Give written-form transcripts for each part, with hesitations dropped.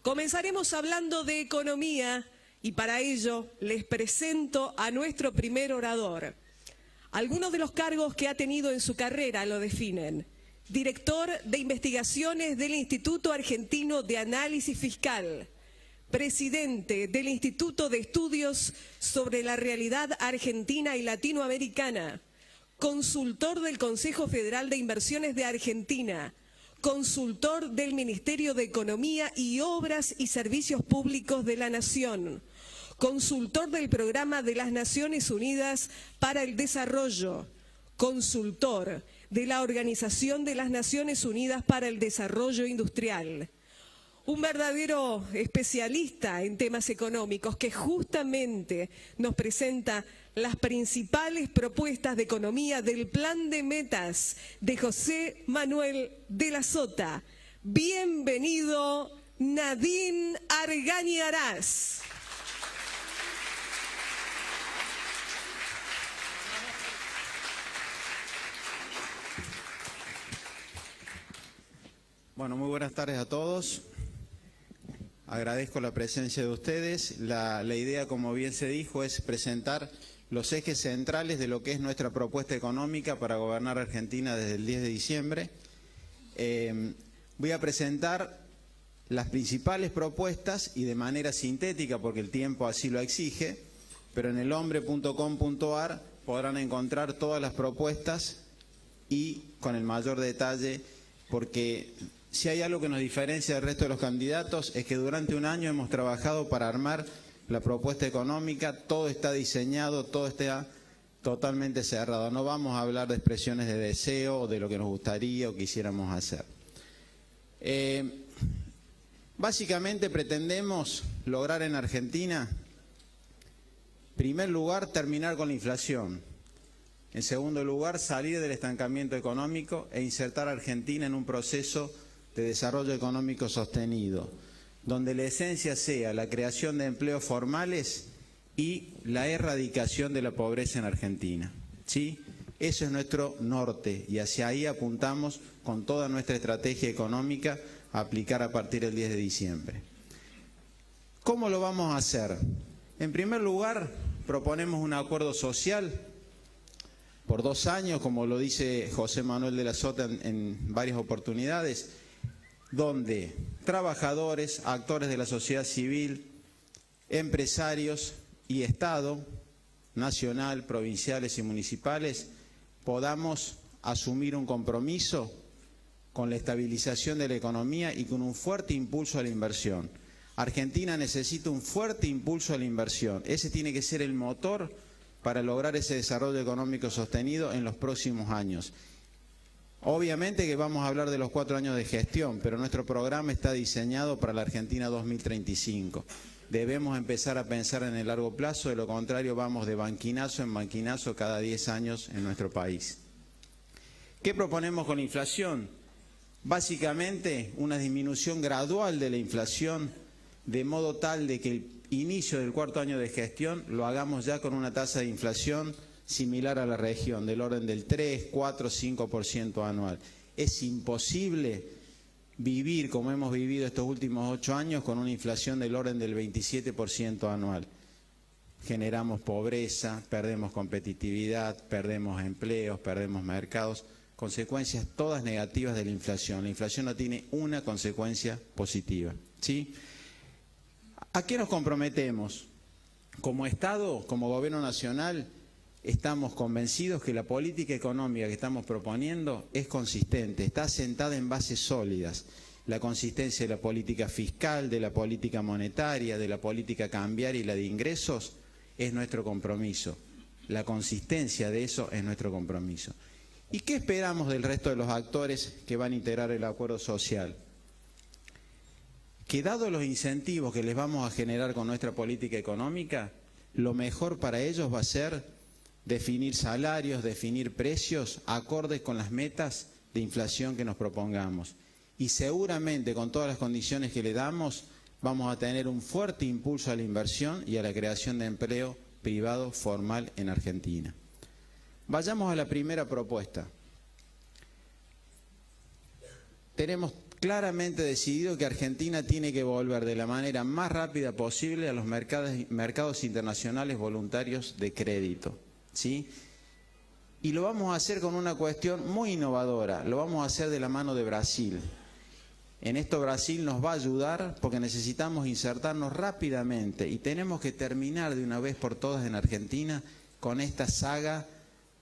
Comenzaremos hablando de economía y para ello les presento a nuestro primer orador. Algunos de los cargos que ha tenido en su carrera lo definen. Director de Investigaciones del Instituto Argentino de Análisis Fiscal, presidente del Instituto de Estudios sobre la Realidad Argentina y Latinoamericana, consultor del Consejo Federal de Inversiones de Argentina, consultor del Ministerio de Economía y Obras y Servicios Públicos de la Nación, consultor del Programa de las Naciones Unidas para el Desarrollo, consultor de la Organización de las Naciones Unidas para el Desarrollo Industrial. Un verdadero especialista en temas económicos que justamente nos presenta las principales propuestas de economía del Plan de Metas de José Manuel de la Sota. Bienvenido, Nadine Argañarás. Bueno, muy buenas tardes a todos. Agradezco la presencia de ustedes. La idea, como bien se dijo, es presentar los ejes centrales de lo que es nuestra propuesta económica para gobernar Argentina desde el 10 de diciembre. Voy a presentar las principales propuestas y de manera sintética, porque el tiempo así lo exige, pero en elhombre.com.ar podrán encontrar todas las propuestas y con el mayor detalle, porque si hay algo que nos diferencia del resto de los candidatos es que durante un año hemos trabajado para armar la propuesta económica, todo está diseñado, todo está totalmente cerrado. No vamos a hablar de expresiones de deseo o de lo que nos gustaría o quisiéramos hacer. Básicamente pretendemos lograr en Argentina, en primer lugar, terminar con la inflación. En segundo lugar, salir del estancamiento económico e insertar a Argentina en un proceso de desarrollo económico sostenido, donde la esencia sea la creación de empleos formales y la erradicación de la pobreza en Argentina. ¿Sí? Eso es nuestro norte y hacia ahí apuntamos con toda nuestra estrategia económica a aplicar a partir del 10 de diciembre. ¿Cómo lo vamos a hacer? En primer lugar, proponemos un acuerdo social por 2 años, como lo dice José Manuel de la Sota en varias oportunidades, donde trabajadores, actores de la sociedad civil, empresarios y Estado, nacional, provinciales y municipales, podamos asumir un compromiso con la estabilización de la economía y con un fuerte impulso a la inversión. Argentina necesita un fuerte impulso a la inversión. Ese tiene que ser el motor para lograr ese desarrollo económico sostenido en los próximos años. Obviamente que vamos a hablar de los 4 años de gestión, pero nuestro programa está diseñado para la Argentina 2035. Debemos empezar a pensar en el largo plazo, de lo contrario vamos de banquinazo en banquinazo cada 10 años en nuestro país. ¿Qué proponemos con la inflación? Básicamente una disminución gradual de la inflación, de modo tal de que el inicio del 4º año de gestión lo hagamos ya con una tasa de inflación similar a la región, del orden del 3, 4, 5% anual. Es imposible vivir como hemos vivido estos últimos 8 años con una inflación del orden del 27% anual. Generamos pobreza, perdemos competitividad, perdemos empleos, perdemos mercados, consecuencias todas negativas de la inflación. La inflación no tiene una consecuencia positiva, ¿sí? ¿A qué nos comprometemos? Como Estado, como Gobierno Nacional, estamos convencidos que la política económica que estamos proponiendo es consistente, está asentada en bases sólidas. La consistencia de la política fiscal, de la política monetaria, de la política cambiaria y la de ingresos es nuestro compromiso. La consistencia de eso es nuestro compromiso. ¿Y qué esperamos del resto de los actores que van a integrar el acuerdo social? Que dados los incentivos que les vamos a generar con nuestra política económica, lo mejor para ellos va a ser definir salarios, definir precios acordes con las metas de inflación que nos propongamos. Y seguramente con todas las condiciones que le damos vamos a tener un fuerte impulso a la inversión y a la creación de empleo privado formal en Argentina. Vayamos a la primera propuesta. Tenemos claramente decidido que Argentina tiene que volver de la manera más rápida posible a los mercados internacionales voluntarios de crédito, ¿sí? Y lo vamos a hacer con una cuestión muy innovadora, lo vamos a hacer de la mano de Brasil. En esto Brasil nos va a ayudar porque necesitamos insertarnos rápidamente y tenemos que terminar de una vez por todas en Argentina con esta saga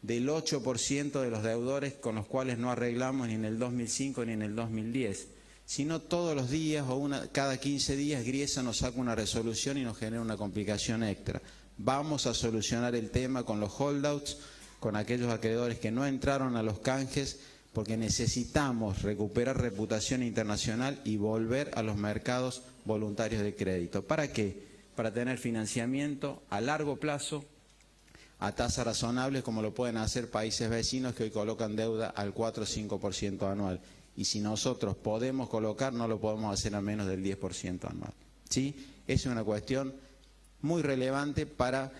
del 8% de los deudores con los cuales no arreglamos ni en el 2005 ni en el 2010, sino todos los días o cada 15 días Griesa nos saca una resolución y nos genera una complicación extra. Vamos a solucionar el tema con los holdouts, con aquellos acreedores que no entraron a los canjes, porque necesitamos recuperar reputación internacional y volver a los mercados voluntarios de crédito. ¿Para qué? Para tener financiamiento a largo plazo, a tasas razonables, como lo pueden hacer países vecinos que hoy colocan deuda al 4 o 5% anual. Y si nosotros podemos colocar, no lo podemos hacer a menos del 10% anual, ¿sí? Es una cuestión muy relevante para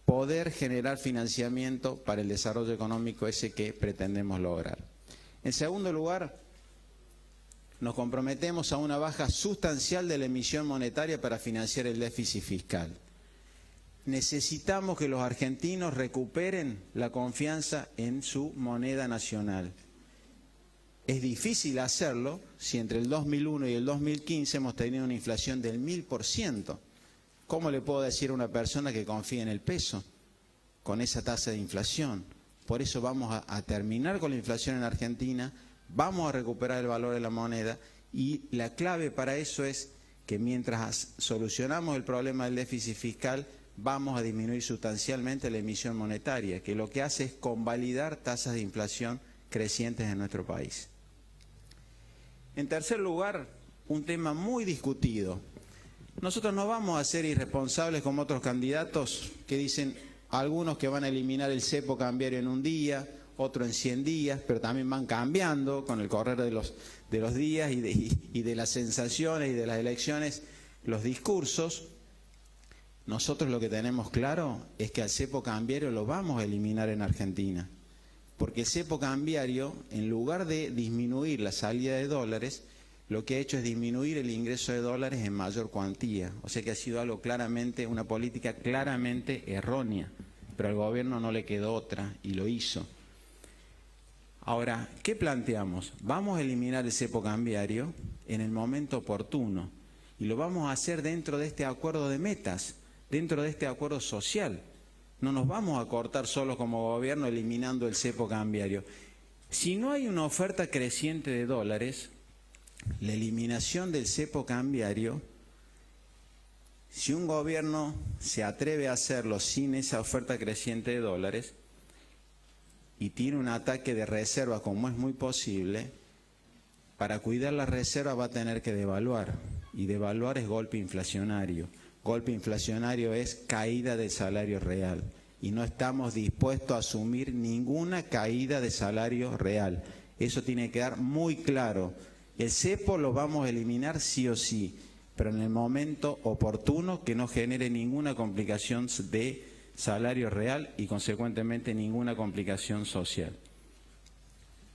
poder generar financiamiento para el desarrollo económico ese que pretendemos lograr. En segundo lugar, nos comprometemos a una baja sustancial de la emisión monetaria para financiar el déficit fiscal. Necesitamos que los argentinos recuperen la confianza en su moneda nacional. Es difícil hacerlo si entre el 2001 y el 2015 hemos tenido una inflación del 1000%. ¿Cómo le puedo decir a una persona que confía en el peso con esa tasa de inflación? Por eso vamos a terminar con la inflación en Argentina, vamos a recuperar el valor de la moneda y la clave para eso es que mientras solucionamos el problema del déficit fiscal, vamos a disminuir sustancialmente la emisión monetaria, que lo que hace es convalidar tasas de inflación crecientes en nuestro país. En tercer lugar, un tema muy discutido. Nosotros no vamos a ser irresponsables como otros candidatos que dicen algunos que van a eliminar el cepo cambiario en un día, otro en 100 días, pero también van cambiando con el correr de los días y de las sensaciones y de las elecciones los discursos. Nosotros lo que tenemos claro es que al cepo cambiario lo vamos a eliminar en Argentina, porque el cepo cambiario, en lugar de disminuir la salida de dólares, lo que ha hecho es disminuir el ingreso de dólares en mayor cuantía. O sea que ha sido algo claramente, una política claramente errónea, pero al gobierno no le quedó otra y lo hizo. Ahora, ¿qué planteamos? Vamos a eliminar el cepo cambiario en el momento oportuno y lo vamos a hacer dentro de este acuerdo de metas, dentro de este acuerdo social. No nos vamos a cortar solo como gobierno eliminando el cepo cambiario. Si no hay una oferta creciente de dólares, la eliminación del cepo cambiario, si un gobierno se atreve a hacerlo sin esa oferta creciente de dólares y tiene un ataque de reserva, como es muy posible, para cuidar la reserva va a tener que devaluar, y devaluar es golpe inflacionario. Golpe inflacionario es caída del salario real, y no estamos dispuestos a asumir ninguna caída de salario real. Eso tiene que quedar muy claro. El cepo lo vamos a eliminar sí o sí, pero en el momento oportuno que no genere ninguna complicación de salario real y consecuentemente ninguna complicación social.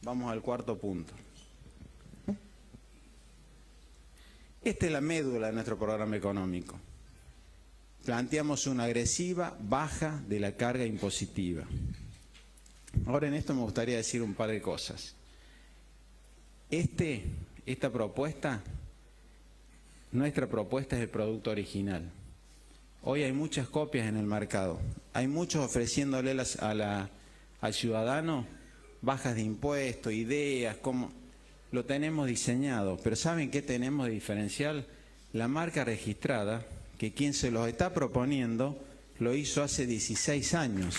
Vamos al cuarto punto. Esta es la médula de nuestro programa económico. Planteamos una agresiva baja de la carga impositiva. Ahora en esto me gustaría decir un par de cosas. Esta propuesta, nuestra propuesta es el producto original. Hoy hay muchas copias en el mercado. Hay muchos ofreciéndole al ciudadano bajas de impuestos, ideas, cómo lo tenemos diseñado. Pero ¿saben qué tenemos de diferencial? La marca registrada, que quien se los está proponiendo lo hizo hace 16 años.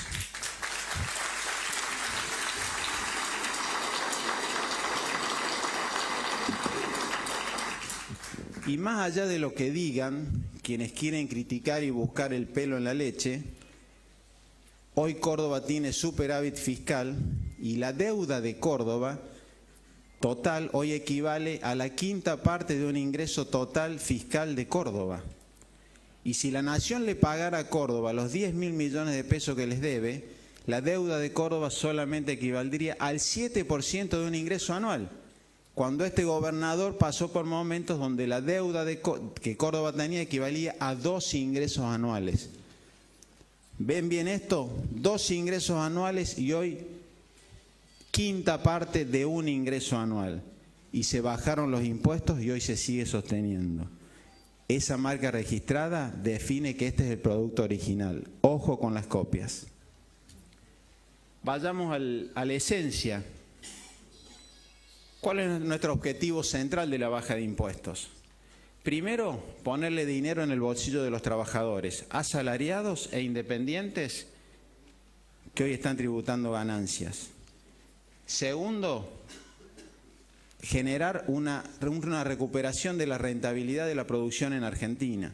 Y más allá de lo que digan quienes quieren criticar y buscar el pelo en la leche, hoy Córdoba tiene superávit fiscal y la deuda de Córdoba total hoy equivale a la quinta parte de un ingreso total fiscal de Córdoba. Y si la Nación le pagara a Córdoba los 10.000 millones de pesos que les debe, la deuda de Córdoba solamente equivaldría al 7% de un ingreso anual. cuando este gobernador pasó por momentos donde la deuda que Córdoba tenía equivalía a 2 ingresos anuales. ¿Ven bien esto? 2 ingresos anuales y hoy quinta parte de un ingreso anual. Y se bajaron los impuestos y hoy se sigue sosteniendo. Esa marca registrada define que este es el producto original. Ojo con las copias. Vayamos a la esencia. ¿Cuál es nuestro objetivo central de la baja de impuestos? Primero, ponerle dinero en el bolsillo de los trabajadores, asalariados e independientes que hoy están tributando ganancias. Segundo, generar una recuperación de la rentabilidad de la producción en Argentina.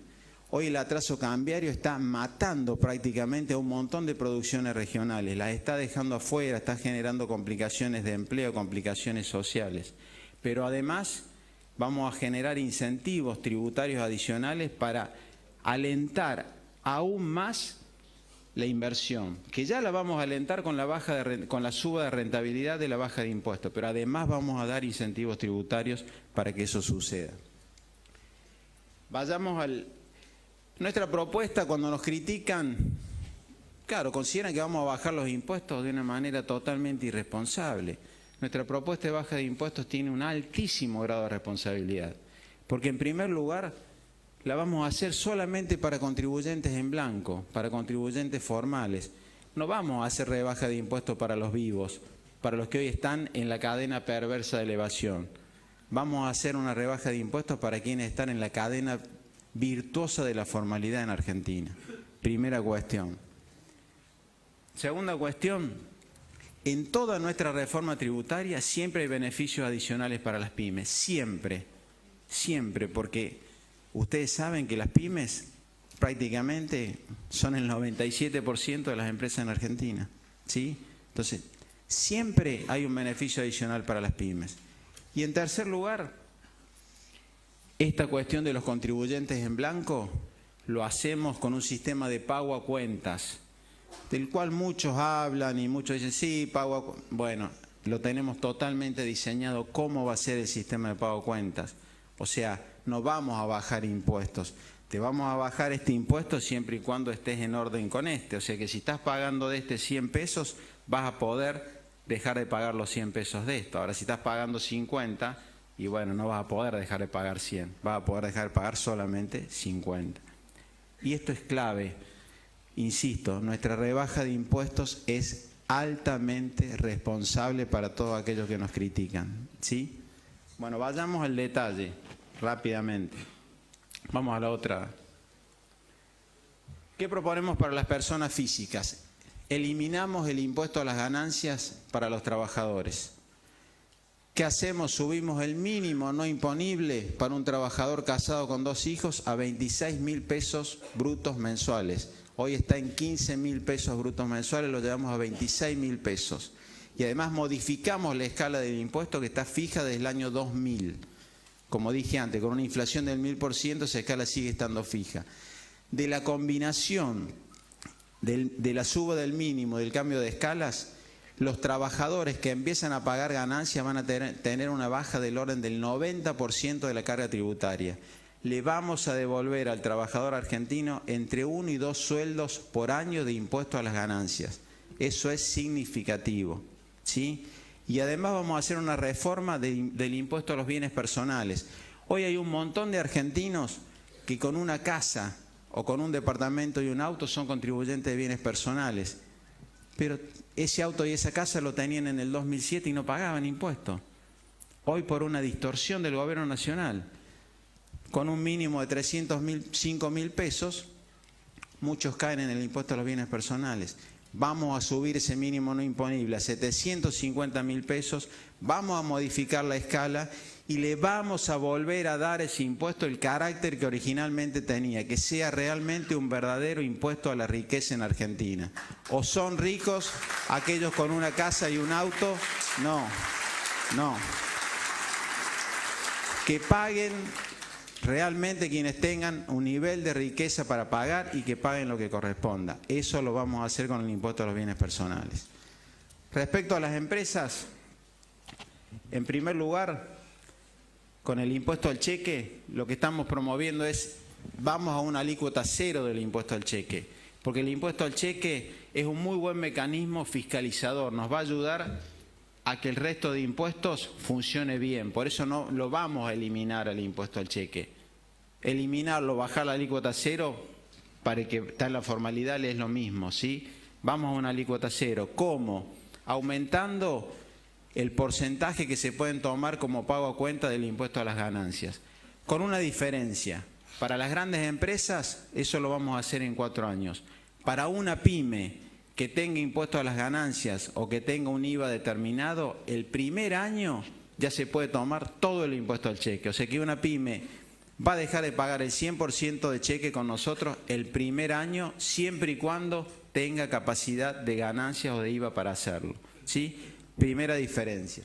Hoy el atraso cambiario está matando prácticamente a un montón de producciones regionales, las está dejando afuera, está generando complicaciones de empleo, complicaciones sociales. Pero además vamos a generar incentivos tributarios adicionales para alentar aún más la inversión, que ya la vamos a alentar con la suba de rentabilidad de la baja de impuestos, pero además vamos a dar incentivos tributarios para que eso suceda. Vayamos nuestra propuesta. Cuando nos critican, claro, consideran que vamos a bajar los impuestos de una manera totalmente irresponsable. Nuestra propuesta de baja de impuestos tiene un altísimo grado de responsabilidad, porque en primer lugar la vamos a hacer solamente para contribuyentes en blanco, para contribuyentes formales. No vamos a hacer rebaja de impuestos para los vivos, para los que hoy están en la cadena perversa de elevación. Vamos a hacer una rebaja de impuestos para quienes están en la cadena virtuosa de la formalidad en Argentina. Primera cuestión. Segunda cuestión, en toda nuestra reforma tributaria siempre hay beneficios adicionales para las pymes, siempre, porque ustedes saben que las pymes prácticamente son el 97% de las empresas en Argentina, ¿sí? Entonces, siempre hay un beneficio adicional para las pymes. Y en tercer lugar, esta cuestión de los contribuyentes en blanco lo hacemos con un sistema de pago a cuentas, del cual muchos hablan y muchos dicen, sí, pago a cuentas. Bueno, lo tenemos totalmente diseñado cómo va a ser el sistema de pago a cuentas. O sea, no vamos a bajar impuestos. Te vamos a bajar este impuesto siempre y cuando estés en orden con este. O sea que si estás pagando de este 100 pesos, vas a poder dejar de pagar los 100 pesos de esto. Ahora, si estás pagando 50, y bueno, no vas a poder dejar de pagar 100. Vas a poder dejar de pagar solamente 50. Y esto es clave. Insisto, nuestra rebaja de impuestos es altamente responsable para todos aquellos que nos critican, ¿sí? Bueno, vayamos al detalle rápidamente. Vamos a la otra. ¿Qué proponemos para las personas físicas? Eliminamos el impuesto a las ganancias para los trabajadores. ¿Qué hacemos? Subimos el mínimo no imponible para un trabajador casado con 2 hijos a 26.000 pesos brutos mensuales. Hoy está en 15.000 pesos brutos mensuales, lo llevamos a 26.000 pesos. Y además modificamos la escala del impuesto que está fija desde el año 2000. Como dije antes, con una inflación del 1000%, esa escala sigue estando fija. De la combinación de la suba del mínimo, del cambio de escalas, los trabajadores que empiezan a pagar ganancias van a tener una baja del orden del 90% de la carga tributaria. Le vamos a devolver al trabajador argentino entre 1 y 2 sueldos por año de impuesto a las ganancias. Eso es significativo, ¿sí? Y además vamos a hacer una reforma del impuesto a los bienes personales. Hoy hay un montón de argentinos que con una casa o con un departamento y un auto son contribuyentes de bienes personales. Pero ese auto y esa casa lo tenían en el 2007 y no pagaban impuestos. Hoy por una distorsión del gobierno nacional, con un mínimo de 305.000 pesos, muchos caen en el impuesto a los bienes personales. Vamos a subir ese mínimo no imponible a 750.000 pesos, vamos a modificar la escala y le vamos a volver a dar ese impuesto el carácter que originalmente tenía, que sea realmente un verdadero impuesto a la riqueza en Argentina. ¿O son ricos aquellos con una casa y un auto? No, no. Que paguen realmente quienes tengan un nivel de riqueza para pagar y que paguen lo que corresponda. Eso lo vamos a hacer con el impuesto a los bienes personales. Respecto a las empresas, en primer lugar, con el impuesto al cheque, lo que estamos promoviendo es, vamos a una alícuota cero del impuesto al cheque, porque el impuesto al cheque es un muy buen mecanismo fiscalizador, nos va a ayudar a que el resto de impuestos funcione bien, por eso no lo vamos a eliminar al impuesto al cheque. Eliminarlo, bajar la alícuota cero, para el que está en la formalidad es lo mismo, ¿sí? Vamos a una alícuota cero. ¿Cómo? Aumentando el porcentaje que se pueden tomar como pago a cuenta del impuesto a las ganancias. Con una diferencia. Para las grandes empresas, eso lo vamos a hacer en 4 años. Para una pyme que tenga impuesto a las ganancias o que tenga un IVA determinado, el primer año ya se puede tomar todo el impuesto al cheque. O sea que una pyme va a dejar de pagar el 100% de cheque con nosotros el primer año, siempre y cuando tenga capacidad de ganancias o de IVA para hacerlo, ¿sí? Primera diferencia.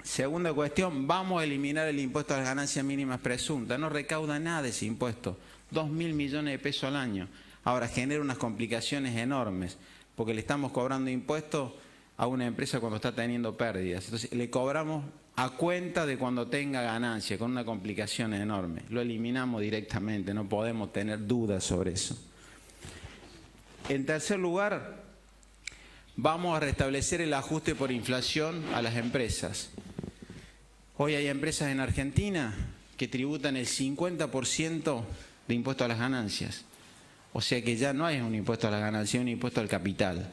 Segunda cuestión, vamos a eliminar el impuesto a las ganancias mínimas presuntas. No recauda nada ese impuesto, 2.000 millones de pesos al año. Ahora genera unas complicaciones enormes, porque le estamos cobrando impuestos a una empresa cuando está teniendo pérdidas. Entonces le cobramos a cuenta de cuando tenga ganancia, con una complicación enorme. Lo eliminamos directamente, no podemos tener dudas sobre eso. En tercer lugar, vamos a restablecer el ajuste por inflación a las empresas. Hoy hay empresas en Argentina que tributan el 50% de impuesto a las ganancias. O sea que ya no hay un impuesto a las ganancias, es un impuesto al capital.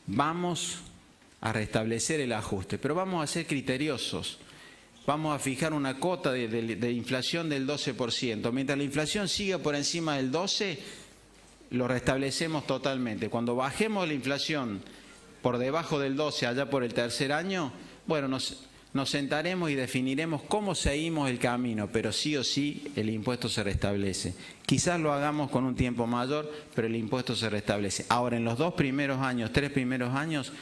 Vamos a restablecer el ajuste, pero vamos a ser criteriosos. Vamos a fijar una cota de inflación del 12%. Mientras la inflación siga por encima del 12%, lo restablecemos totalmente. Cuando bajemos la inflación por debajo del 12% allá por el tercer año, bueno, nos sentaremos y definiremos cómo seguimos el camino, pero sí o sí el impuesto se restablece. Quizás lo hagamos con un tiempo mayor, pero el impuesto se restablece. Ahora, en los 2 primeros años, 3 primeros años,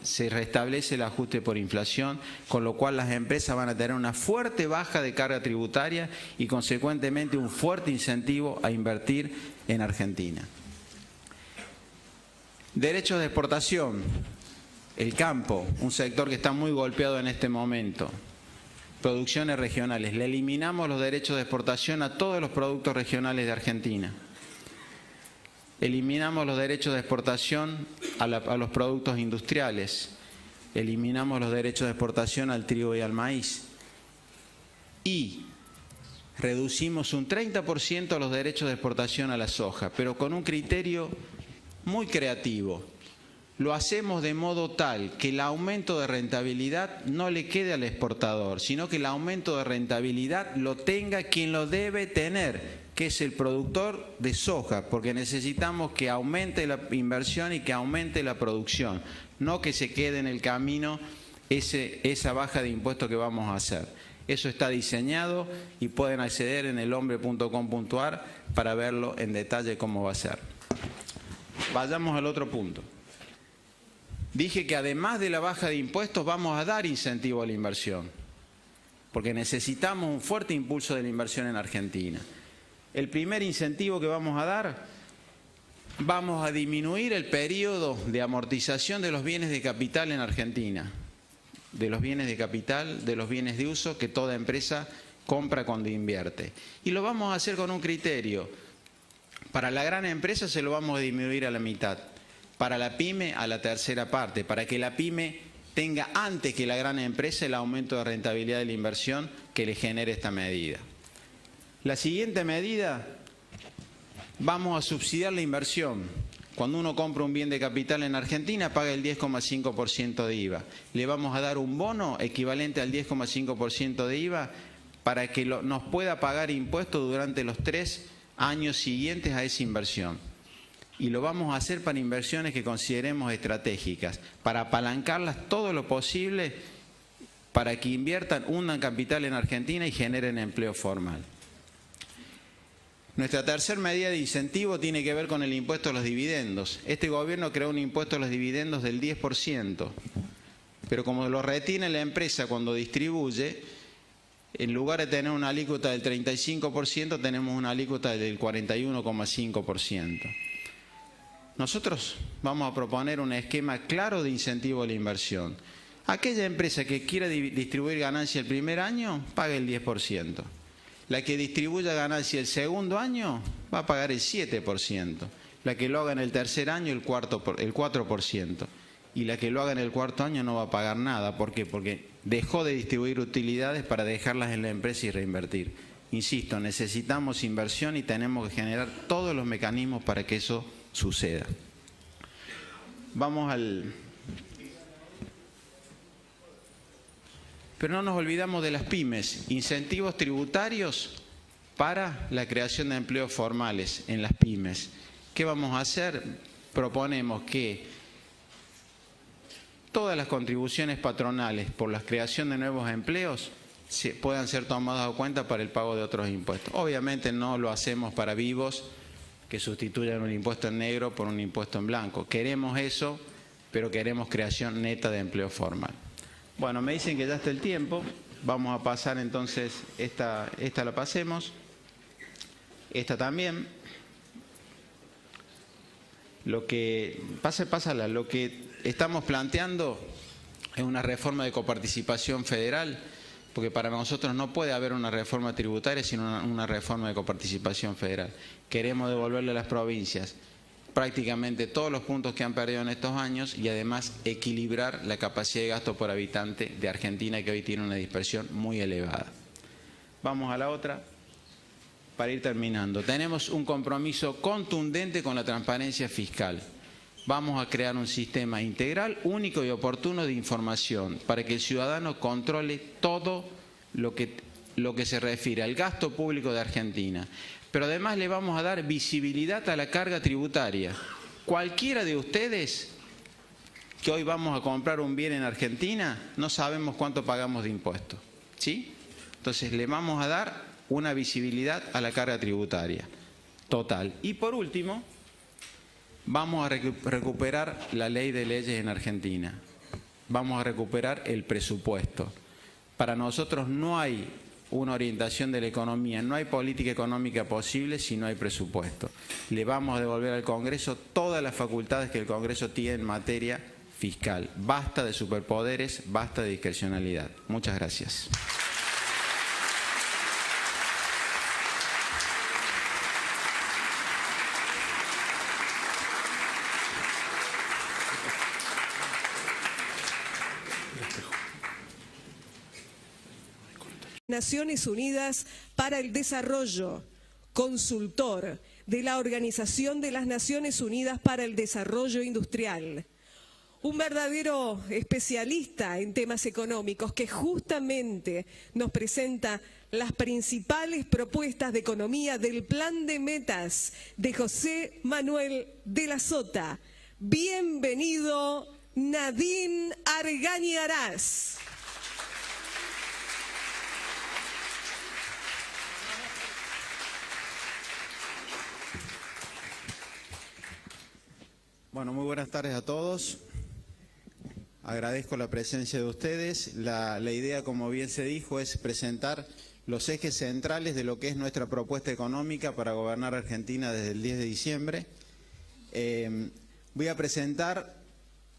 se restablece el ajuste por inflación, con lo cual las empresas van a tener una fuerte baja de carga tributaria y consecuentemente un fuerte incentivo a invertir en Argentina. Derechos de exportación. El campo, un sector que está muy golpeado en este momento. Producciones regionales. Le eliminamos los derechos de exportación a todos los productos regionales de Argentina. Eliminamos los derechos de exportación a los productos industriales. Eliminamos los derechos de exportación al trigo y al maíz. Y reducimos un 30% los derechos de exportación a la soja, pero con un criterio muy creativo. Lo hacemos de modo tal que el aumento de rentabilidad no le quede al exportador, sino que el aumento de rentabilidad lo tenga quien lo debe tener, que es el productor de soja, porque necesitamos que aumente la inversión y que aumente la producción, no que se quede en el camino esa baja de impuestos que vamos a hacer. Eso está diseñado y pueden acceder en elhombre.com.ar para verlo en detalle cómo va a ser. Vayamos al otro punto. Dije que además de la baja de impuestos vamos a dar incentivo a la inversión, porque necesitamos un fuerte impulso de la inversión en Argentina. El primer incentivo que vamos a dar, vamos a disminuir el periodo de amortización de los bienes de capital en Argentina, de los bienes de capital, de los bienes de uso que toda empresa compra cuando invierte. Y lo vamos a hacer con un criterio. Para la gran empresa se lo vamos a disminuir a la mitad. Para la pyme a la tercera parte, para que la pyme tenga antes que la gran empresa el aumento de rentabilidad de la inversión que le genere esta medida. La siguiente medida, vamos a subsidiar la inversión. Cuando uno compra un bien de capital en Argentina paga el 10,5% de IVA. Le vamos a dar un bono equivalente al 10,5% de IVA para que nos pueda pagar impuestos durante los 3 años siguientes a esa inversión. Y lo vamos a hacer para inversiones que consideremos estratégicas, para apalancarlas todo lo posible para que inviertan un capital en Argentina y generen empleo formal. Nuestra tercera medida de incentivo tiene que ver con el impuesto a los dividendos. Este gobierno creó un impuesto a los dividendos del 10%, pero como lo retiene la empresa cuando distribuye, en lugar de tener una alícuota del 35%, tenemos una alícuota del 41,5%. Nosotros vamos a proponer un esquema claro de incentivo a la inversión. Aquella empresa que quiera distribuir ganancia el primer año, paga el 10%. La que distribuya ganancia el segundo año, va a pagar el 7%. La que lo haga en el tercer año, el 4%. Y la que lo haga en el cuarto año no va a pagar nada. ¿Por qué? Porque dejó de distribuir utilidades para dejarlas en la empresa y reinvertir. Insisto, necesitamos inversión y tenemos que generar todos los mecanismos para que eso suceda. Vamos al... Pero no nos olvidamos de las pymes, incentivos tributarios para la creación de empleos formales en las pymes. ¿Qué vamos a hacer? Proponemos que todas las contribuciones patronales por la creación de nuevos empleos puedan ser tomadas en cuenta para el pago de otros impuestos. Obviamente no lo hacemos para vivos que sustituyan un impuesto en negro por un impuesto en blanco. Queremos eso, pero queremos creación neta de empleo formal. Bueno, me dicen que ya está el tiempo. Vamos a pasar entonces, esta la pasemos. Esta también. Lo que estamos planteando es una reforma de coparticipación federal, porque para nosotros no puede haber una reforma tributaria sino una reforma de coparticipación federal. Queremos devolverle a las provincias prácticamente todos los puntos que han perdido en estos años y además equilibrar la capacidad de gasto por habitante de Argentina, que hoy tiene una dispersión muy elevada. Vamos a la otra para ir terminando. Tenemos un compromiso contundente con la transparencia fiscal. Vamos a crear un sistema integral, único y oportuno de información para que el ciudadano controle todo lo que se refiere al gasto público de Argentina. Pero además le vamos a dar visibilidad a la carga tributaria. Cualquiera de ustedes que hoy vamos a comprar un bien en Argentina, no sabemos cuánto pagamos de impuestos, ¿sí? Entonces le vamos a dar una visibilidad a la carga tributaria total. Y por último, vamos a recuperar la ley de leyes en Argentina. Vamos a recuperar el presupuesto. Para nosotros no hay una orientación de la economía, no hay política económica posible si no hay presupuesto. Le vamos a devolver al Congreso todas las facultades que el Congreso tiene en materia fiscal. Basta de superpoderes, basta de discrecionalidad. Muchas gracias. Naciones Unidas para el Desarrollo, consultor de la Organización de las Naciones Unidas para el Desarrollo Industrial. Un verdadero especialista en temas económicos que justamente nos presenta las principales propuestas de economía del Plan de Metas de José Manuel de la Sota. Bienvenido, Nadine Argañarás. Bueno, muy buenas tardes a todos. Agradezco la presencia de ustedes. La idea, como bien se dijo, es presentar los ejes centrales de lo que es nuestra propuesta económica para gobernar Argentina desde el 10 de diciembre. Voy a presentar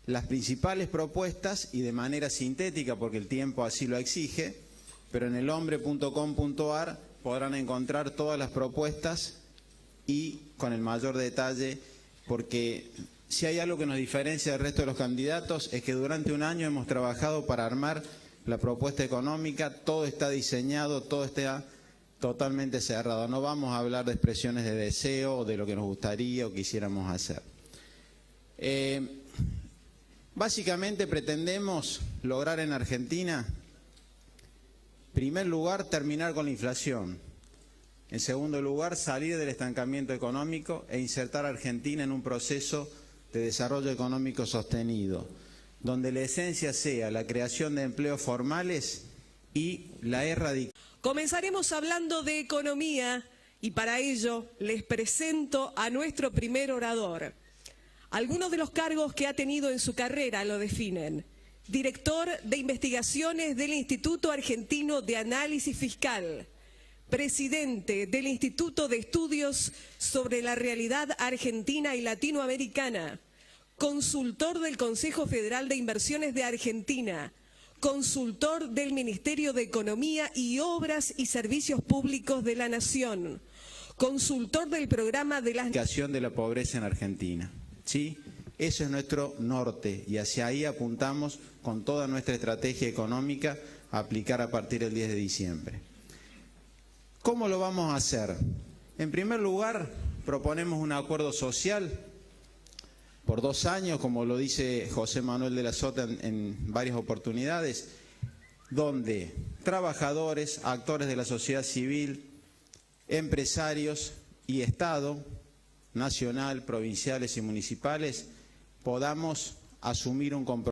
las principales propuestas y de manera sintética, porque el tiempo así lo exige, pero en elhombre.com.ar podrán encontrar todas las propuestas y con el mayor detalle, porque si hay algo que nos diferencia del resto de los candidatos es que durante un año hemos trabajado para armar la propuesta económica, todo está diseñado, todo está totalmente cerrado. No vamos a hablar de expresiones de deseo o de lo que nos gustaría o quisiéramos hacer. Básicamente pretendemos lograr en Argentina, en primer lugar, terminar con la inflación. En segundo lugar, salir del estancamiento económico e insertar a Argentina en un proceso de desarrollo económico sostenido, donde la esencia sea la creación de empleos formales y la erradicación. Comenzaremos hablando de economía y para ello les presento a nuestro primer orador. Algunos de los cargos que ha tenido en su carrera lo definen. Director de Investigaciones del Instituto Argentino de Análisis Fiscal, presidente del Instituto de Estudios sobre la Realidad Argentina y Latinoamericana, consultor del Consejo Federal de Inversiones de Argentina, consultor del Ministerio de Economía y Obras y Servicios Públicos de la Nación, consultor del programa de la erradicación de la pobreza en Argentina. ¿Sí? Eso es nuestro norte y hacia ahí apuntamos con toda nuestra estrategia económica a aplicar a partir del 10 de diciembre. ¿Cómo lo vamos a hacer? En primer lugar, proponemos un acuerdo social por 2 años, como lo dice José Manuel de la Sota en varias oportunidades, donde trabajadores, actores de la sociedad civil, empresarios y Estado, nacional, provinciales y municipales, podamos asumir un compromiso